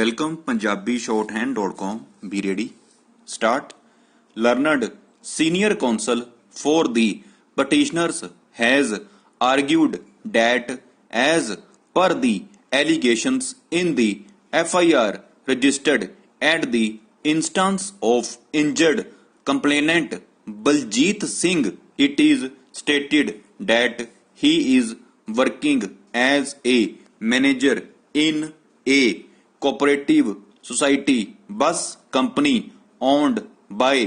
Welcome punjabishorthand.com. Be ready. Start. Learned senior counsel for the petitioners has argued that as per the allegations in the FIR registered at the instance of injured complainant Baljit Singh, it is stated that he is working as a manager in a cooperative society bus company owned by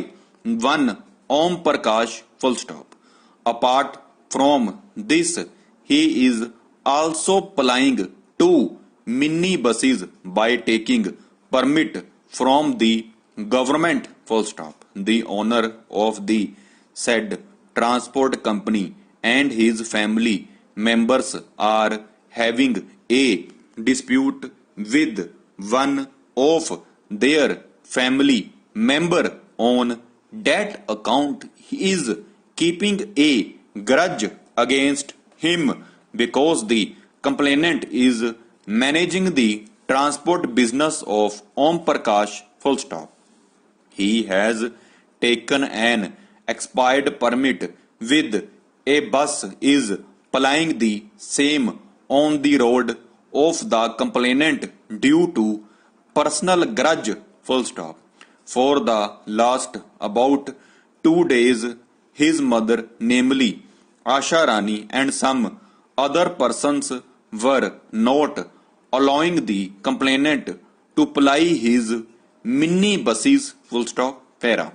one Om Prakash full stop. Apart from this, he is also plying two mini buses by taking permit from the government full stop. The owner of the said transport company and his family members are having a dispute with one of their family member on that account. He is keeping a grudge against him because the complainant is managing the transport business of Om Prakash full stop. He has taken an expired permit with a bus is plying the same on the road of the complainant due to personal grudge full stop. For the last about 2 days, his mother, namely Asha Rani, and some other persons were not allowing the complainant to ply his mini buses full stop para.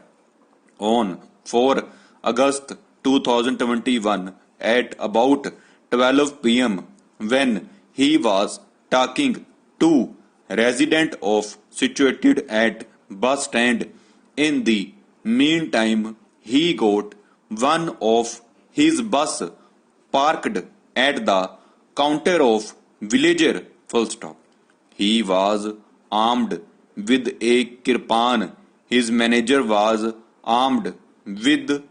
On 4 August 2021 at about 12 p.m. when he was talking to resident of situated at bus stand. In the meantime, he got one of his bus parked at the counter of villager full stop. He was armed with a kirpan. His manager was armed with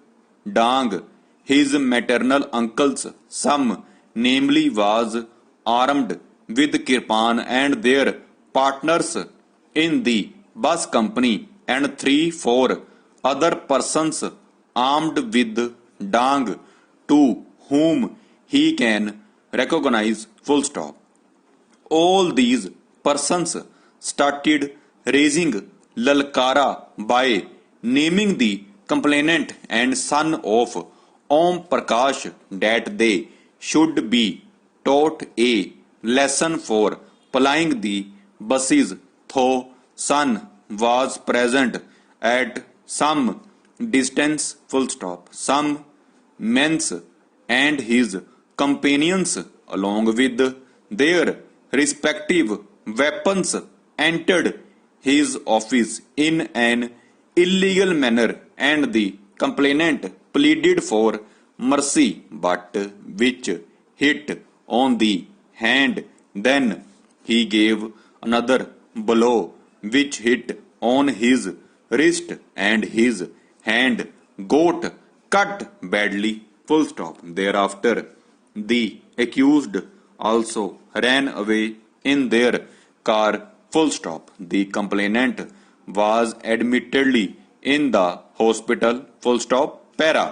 dang. His maternal uncle's son, namely, was armed with kirpan, and their partners in the bus company, and 3-4 other persons armed with dang, to whom he can recognize full stop. All these persons started raising lalkara by naming the complainant and son of Om Prakash that they should be taught a lesson for plying the buses, though son was present at some distance full stop. Some men's and his companions, along with their respective weapons, entered his office in an illegal manner, and the complainant pleaded for mercy, but which hit on the hand. Then he gave another blow which hit on his wrist, and his hand got cut badly full stop. Thereafter, the accused also ran away in their car full stop. The complainant was admittedly in the hospital full stop para.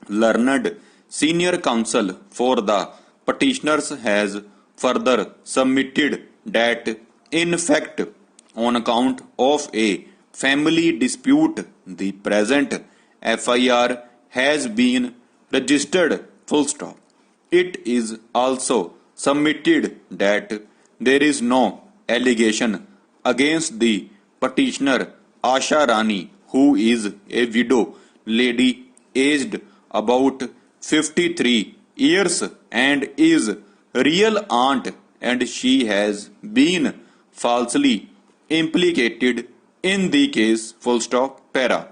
Learned senior counsel for the petitioners has further submitted that in fact, on account of a family dispute, the present FIR has been registered full stop. It is also submitted that there is no allegation against the petitioner Asha Rani, who is a widow lady aged about 53 years and is real aunt, and she has been falsely implicated in the case full stop para.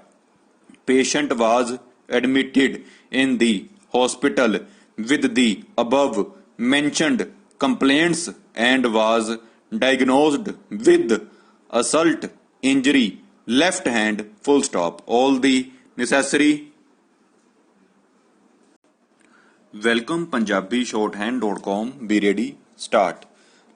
Patient was admitted in the hospital with the above mentioned complaints and was diagnosed with assault injury left hand full stop. All the necessary. Welcome punjabishorthand.com. Be ready. Start.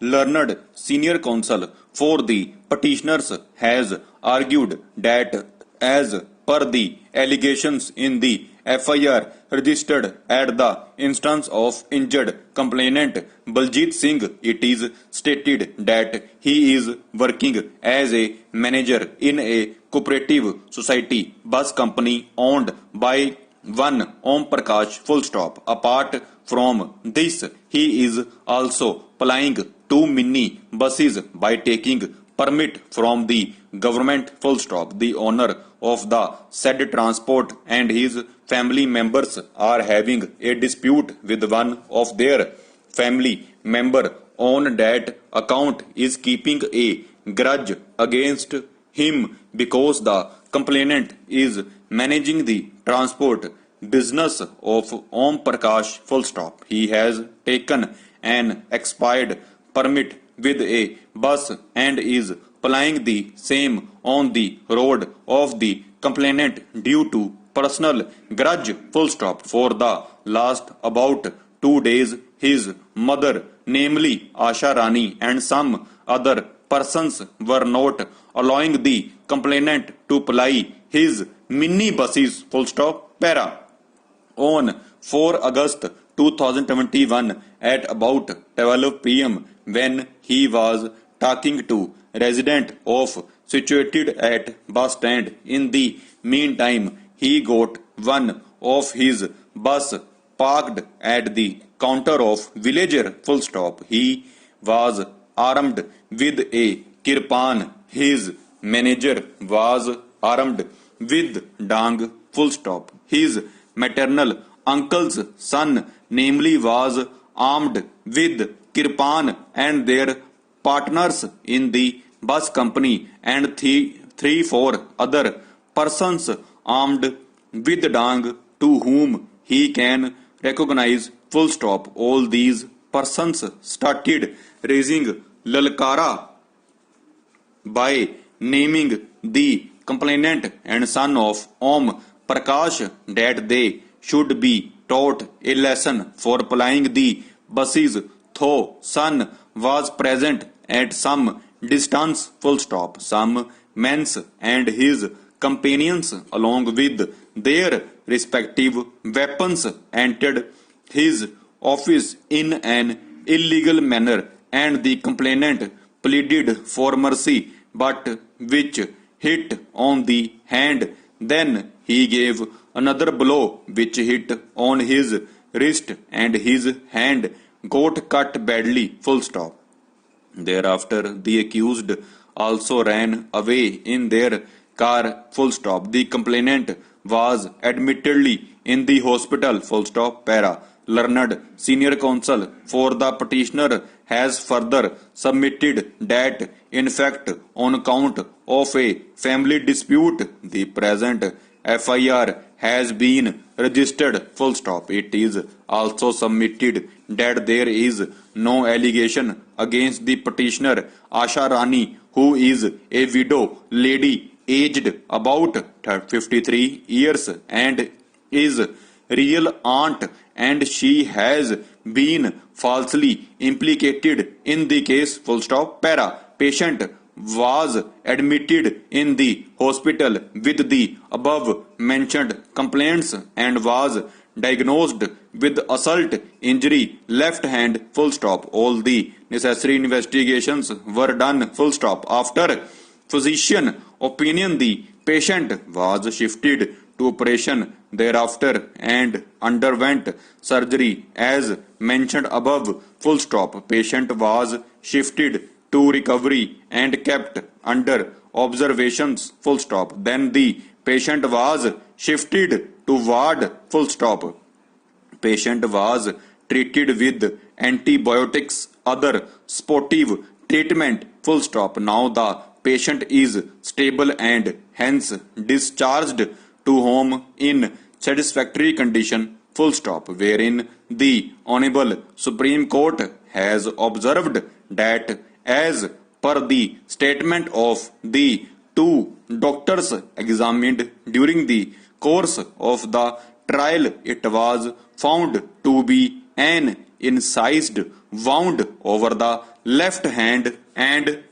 Learned senior counsel for the petitioners has argued that as per the allegations in the FIR registered at the instance of injured complainant Baljit Singh, it is stated that he is working as a manager in a cooperative society bus company owned by one Om Prakash full stop. Apart from this, he is also plying 2 mini buses by taking permit from the government full stop. The owner of the said transport and his family members are having a dispute with one of their family member on that account is keeping a grudge against him because the complainant is managing the transport business of Om Prakash full stop. He has taken an expired permit with a bus and is plying the same on the road of the complainant due to personal grudge full stop. For the last about 2 days, his mother, namely Asha Rani, and some other persons were not allowing the complainant to ply his mini buses full stop. Para. On 4 August 2021 at about 12 pm, when he was talking to resident of situated at bus stand. In the meantime, he got one of his bus parked at the counter of villager full stop. He was armed with a kirpan. His manager was armed with dang full stop. His maternal uncle's son, namely, was armed with kirpan, and their partners in the bus company and 3-4 other persons armed with dang to whom he can recognize full stop. All these persons started raising lalkara by naming the complainant and son of Om Prakash that they should be taught a lesson for plying the buses, though son was present at some distance full stop. Some men and his companions along with their respective weapons entered his office in an illegal manner, and the complainant pleaded for mercy but which hit on the hand. Then he gave another blow which hit on his wrist and his hand got cut badly full stop. Thereafter the accused also ran away in their car full stop. The complainant was admittedly in the hospital full stop. Para. Learned senior counsel for the petitioner has further submitted that in fact on account of a family dispute the present FIR has been registered full stop. It is also submitted that there is no allegation against the petitioner Asha Rani, who is a widow lady aged about 53 years and is real aunt, and she has been falsely implicated in the case full stop. Para. Patient was admitted in the hospital with the above mentioned complaints and was diagnosed with assault injury left hand full stop. All the necessary investigations were done full stop. After physician opinion, the patient was shifted to operation thereafter and underwent surgery as mentioned above full stop. Patient was shifted to recovery and kept under observations full stop. Then the patient was shifted to ward full stop. Patient was treated with antibiotics, other sportive treatment full stop. Now the patient is stable and hence discharged to home in satisfactory condition full stop. Wherein the Honorable Supreme Court has observed that as per the statement of the two doctors examined during the course of the trial, it was found to be an incised wound over the left hand and